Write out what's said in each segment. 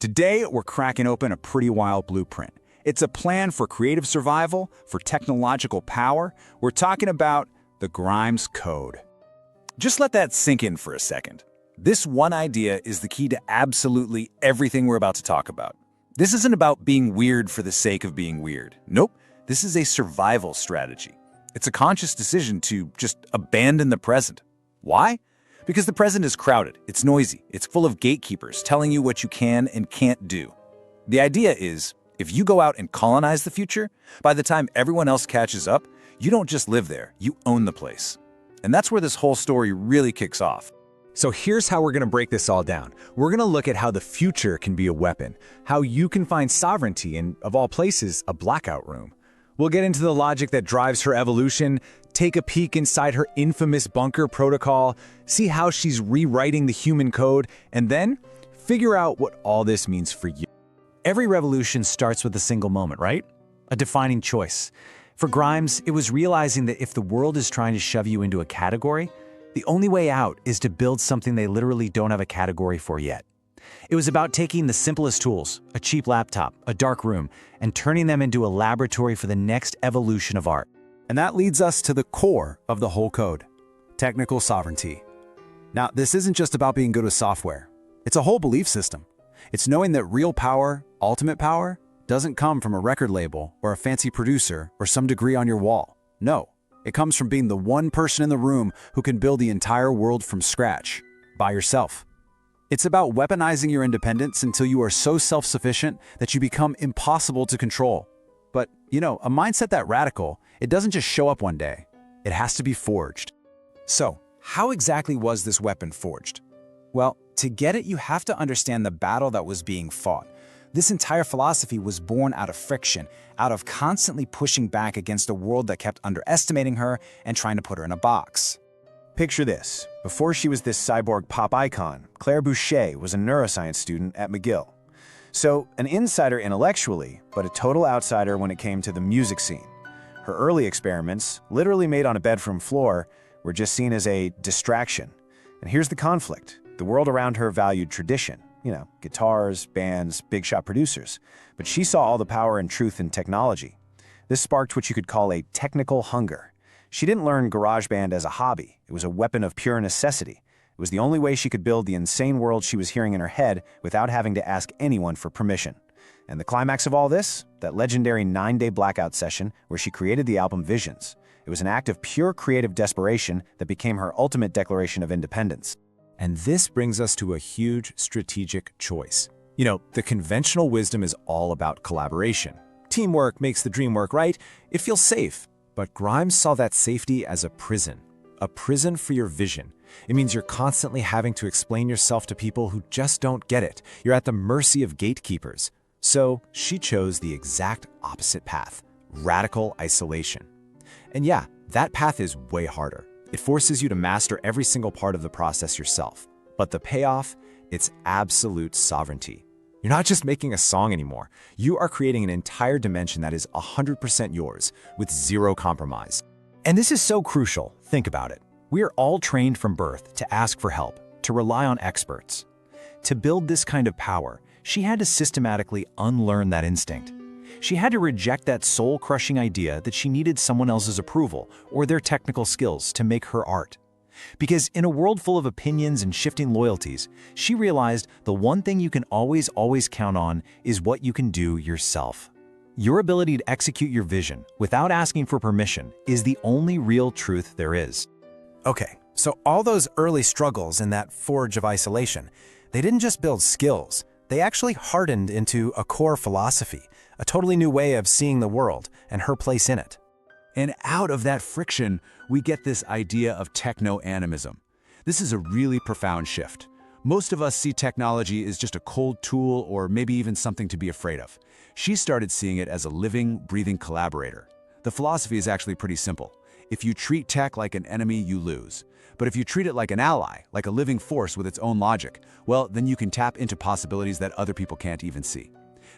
Today, we're cracking open a pretty wild blueprint. It's a plan for creative survival, for technological power. We're talking about the Grimes Code. Just let that sink in for a second. This one idea is the key to absolutely everything we're about to talk about. This isn't about being weird for the sake of being weird. Nope, this is a survival strategy. It's a conscious decision to just abandon the present. Why? Because the present is crowded, it's noisy, it's full of gatekeepers telling you what you can and can't do. The idea is, if you go out and colonize the future, by the time everyone else catches up, you don't just live there, you own the place. And that's where this whole story really kicks off. So here's how we're going to break this all down. We're going to look at how the future can be a weapon, how you can find sovereignty in, of all places, a blackout room. We'll get into the logic that drives her evolution, take a peek inside her infamous bunker protocol, see how she's rewriting the human code, and then figure out what all this means for you. Every revolution starts with a single moment, right? A defining choice. For Grimes, it was realizing that if the world is trying to shove you into a category, the only way out is to build something they literally don't have a category for yet. It was about taking the simplest tools, a cheap laptop, a dark room, and turning them into a laboratory for the next evolution of art. And that leads us to the core of the whole code, technical sovereignty. Now, this isn't just about being good with software. It's a whole belief system. It's knowing that real power, ultimate power, doesn't come from a record label or a fancy producer or some degree on your wall. No, it comes from being the one person in the room who can build the entire world from scratch, by yourself. It's about weaponizing your independence until you are so self-sufficient that you become impossible to control. But, a mindset that radical, it doesn't just show up one day. It has to be forged. So, how exactly was this weapon forged? Well, to get it, you have to understand the battle that was being fought. This entire philosophy was born out of friction, out of constantly pushing back against a world that kept underestimating her and trying to put her in a box. Picture this. Before she was this cyborg pop icon, Claire Boucher was a neuroscience student at McGill. So, an insider intellectually, but a total outsider when it came to the music scene. Her early experiments, literally made on a bedroom floor, were just seen as a distraction. And here's the conflict. The world around her valued tradition. Guitars, bands, big shot producers. But she saw all the power and truth in technology. This sparked what you could call a technical hunger. She didn't learn GarageBand as a hobby. It was a weapon of pure necessity. It was the only way she could build the insane world she was hearing in her head without having to ask anyone for permission. And the climax of all this? That legendary 9-day blackout session where she created the album Visions. It was an act of pure creative desperation that became her ultimate declaration of independence. And this brings us to a huge strategic choice. The conventional wisdom is all about collaboration. Teamwork makes the dream work, right? It feels safe. But Grimes saw that safety as a prison for your vision. It means you're constantly having to explain yourself to people who just don't get it. You're at the mercy of gatekeepers. So she chose the exact opposite path, radical isolation. And yeah, that path is way harder. It forces you to master every single part of the process yourself. But the payoff, it's absolute sovereignty. You're not just making a song anymore. You are creating an entire dimension that is 100% yours, with zero compromise. And this is so crucial. Think about it. We are all trained from birth to ask for help, to rely on experts. To build this kind of power, she had to systematically unlearn that instinct. She had to reject that soul-crushing idea that she needed someone else's approval or their technical skills to make her art. Because in a world full of opinions and shifting loyalties, she realized the one thing you can always count on is what you can do yourself. Your ability to execute your vision without asking for permission is the only real truth there is. Okay, so all those early struggles in that forge of isolation, they didn't just build skills, they actually hardened into a core philosophy, a totally new way of seeing the world and her place in it. And out of that friction, we get this idea of techno-animism. This is a really profound shift. Most of us see technology as just a cold tool or maybe even something to be afraid of. She started seeing it as a living, breathing collaborator. The philosophy is actually pretty simple. If you treat tech like an enemy, you lose. But if you treat it like an ally, like a living force with its own logic, well, then you can tap into possibilities that other people can't even see.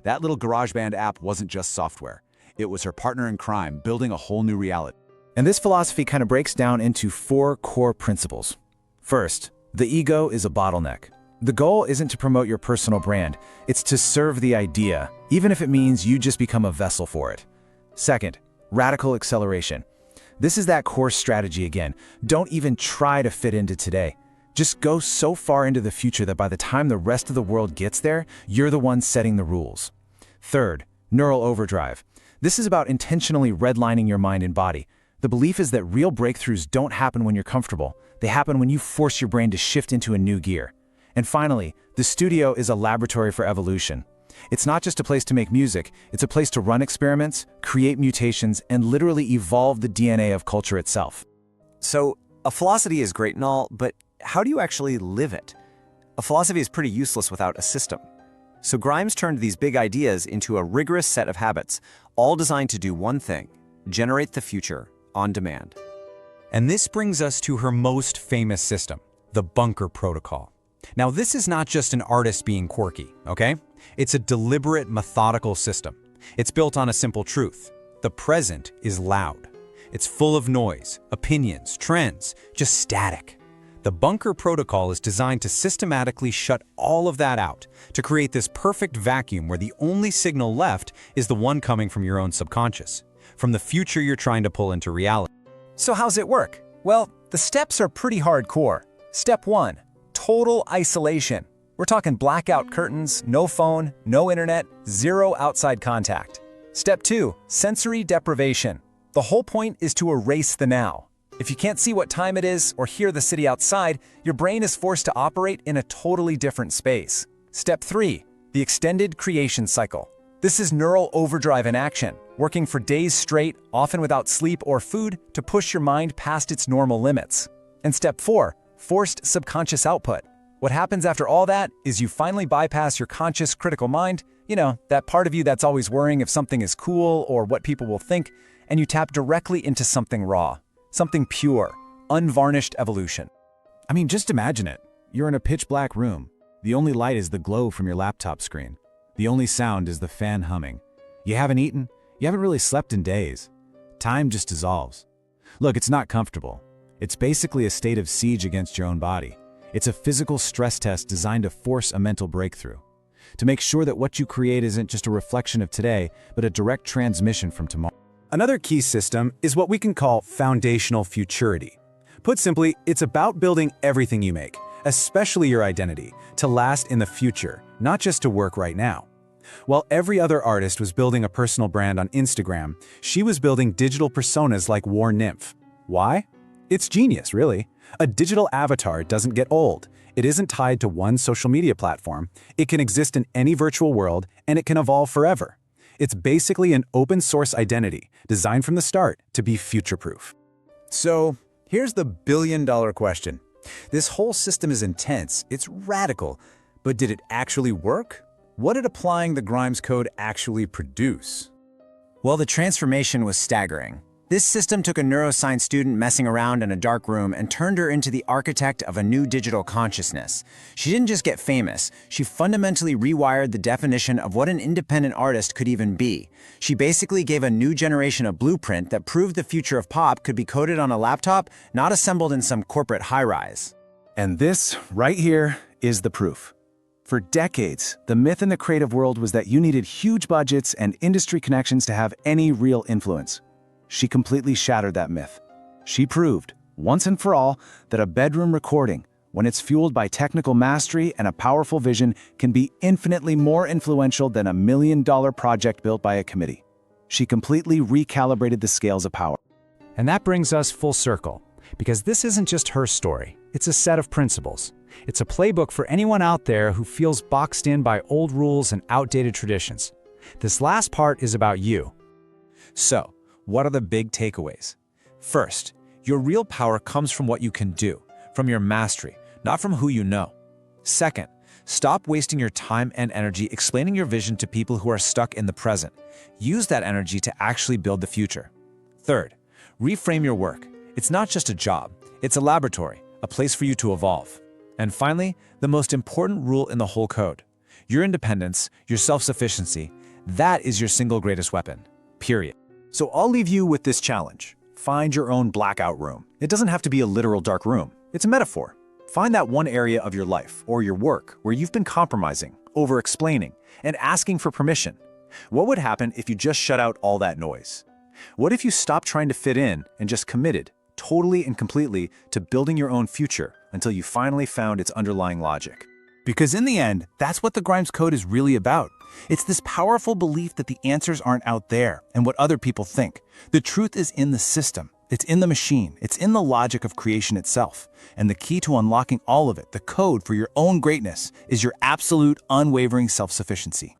That little GarageBand app wasn't just software. It was her partner in crime, building a whole new reality. And this philosophy kind of breaks down into 4 core principles. First, the ego is a bottleneck. The goal isn't to promote your personal brand, it's to serve the idea, even if it means you just become a vessel for it. Second, radical acceleration. This is that core strategy again. Don't even try to fit into today. Just go so far into the future that by the time the rest of the world gets there, you're the one setting the rules. Third, neural overdrive. This is about intentionally redlining your mind and body. The belief is that real breakthroughs don't happen when you're comfortable. They happen when you force your brain to shift into a new gear. And finally, the studio is a laboratory for evolution. It's not just a place to make music, it's a place to run experiments, create mutations, and literally evolve the DNA of culture itself. So, a philosophy is great and all, but how do you actually live it? A philosophy is pretty useless without a system. So Grimes turned these big ideas into a rigorous set of habits, all designed to do one thing: generate the future on demand. And this brings us to her most famous system, the bunker protocol. Now, this is not just an artist being quirky, okay? It's a deliberate, methodical system. It's built on a simple truth: the present is loud. It's full of noise, opinions, trends, just static. The bunker protocol is designed to systematically shut all of that out, to create this perfect vacuum where the only signal left is the one coming from your own subconscious, from the future you're trying to pull into reality. So how's it work? Well, the steps are pretty hardcore. Step 1, total isolation. We're talking blackout curtains, no phone, no internet, zero outside contact. Step 2, sensory deprivation. The whole point is to erase the now. If you can't see what time it is or hear the city outside, your brain is forced to operate in a totally different space. Step 3, the extended creation cycle. This is neural overdrive in action, working for days straight, often without sleep or food, to push your mind past its normal limits. And Step 4, forced subconscious output. What happens after all that is you finally bypass your conscious critical mind, that part of you that's always worrying if something is cool or what people will think, and you tap directly into something raw. Something pure, unvarnished evolution. I mean, just imagine it. You're in a pitch black room. The only light is the glow from your laptop screen. The only sound is the fan humming. You haven't eaten. You haven't really slept in days. Time just dissolves. Look, it's not comfortable. It's basically a state of siege against your own body. It's a physical stress test designed to force a mental breakthrough, to make sure that what you create isn't just a reflection of today, but a direct transmission from tomorrow. Another key system is what we can call foundational futurity. Put simply, it's about building everything you make, especially your identity, to last in the future, not just to work right now. While every other artist was building a personal brand on Instagram, she was building digital personas like War Nymph. Why? It's genius, really. A digital avatar doesn't get old. It isn't tied to one social media platform. It can exist in any virtual world, and it can evolve forever. It's basically an open-source identity, designed from the start to be future-proof. So, here's the billion-dollar question. This whole system is intense, it's radical, but did it actually work? What did applying the Grimes code actually produce? Well, the transformation was staggering. This system took a neuroscience student messing around in a dark room and turned her into the architect of a new digital consciousness. She didn't just get famous, she fundamentally rewired the definition of what an independent artist could even be. She basically gave a new generation a blueprint that proved the future of pop could be coded on a laptop, not assembled in some corporate high-rise. And this, right here, is the proof. For decades, the myth in the creative world was that you needed huge budgets and industry connections to have any real influence. She completely shattered that myth. She proved, once and for all, that a bedroom recording, when it's fueled by technical mastery and a powerful vision, can be infinitely more influential than $1 million project built by a committee. She completely recalibrated the scales of power. And that brings us full circle, because this isn't just her story, it's a set of principles. It's a playbook for anyone out there who feels boxed in by old rules and outdated traditions. This last part is about you. So, what are the big takeaways? First, your real power comes from what you can do, from your mastery, not from who you know. Second, stop wasting your time and energy explaining your vision to people who are stuck in the present. Use that energy to actually build the future. Third, reframe your work. It's not just a job, it's a laboratory, a place for you to evolve. And finally, the most important rule in the whole code. Your independence, your self-sufficiency, that is your single greatest weapon. Period. So I'll leave you with this challenge. Find your own blackout room. It doesn't have to be a literal dark room. It's a metaphor. Find that one area of your life or your work where you've been compromising, over-explaining, and asking for permission. What would happen if you just shut out all that noise? What if you stopped trying to fit in and just committed, totally and completely, to building your own future until you finally found its underlying logic? Because in the end, that's what the Grimes Code is really about. It's this powerful belief that the answers aren't out there and what other people think. The truth is in the system. It's in the machine. It's in the logic of creation itself. And the key to unlocking all of it, the code for your own greatness, is your absolute, unwavering self-sufficiency.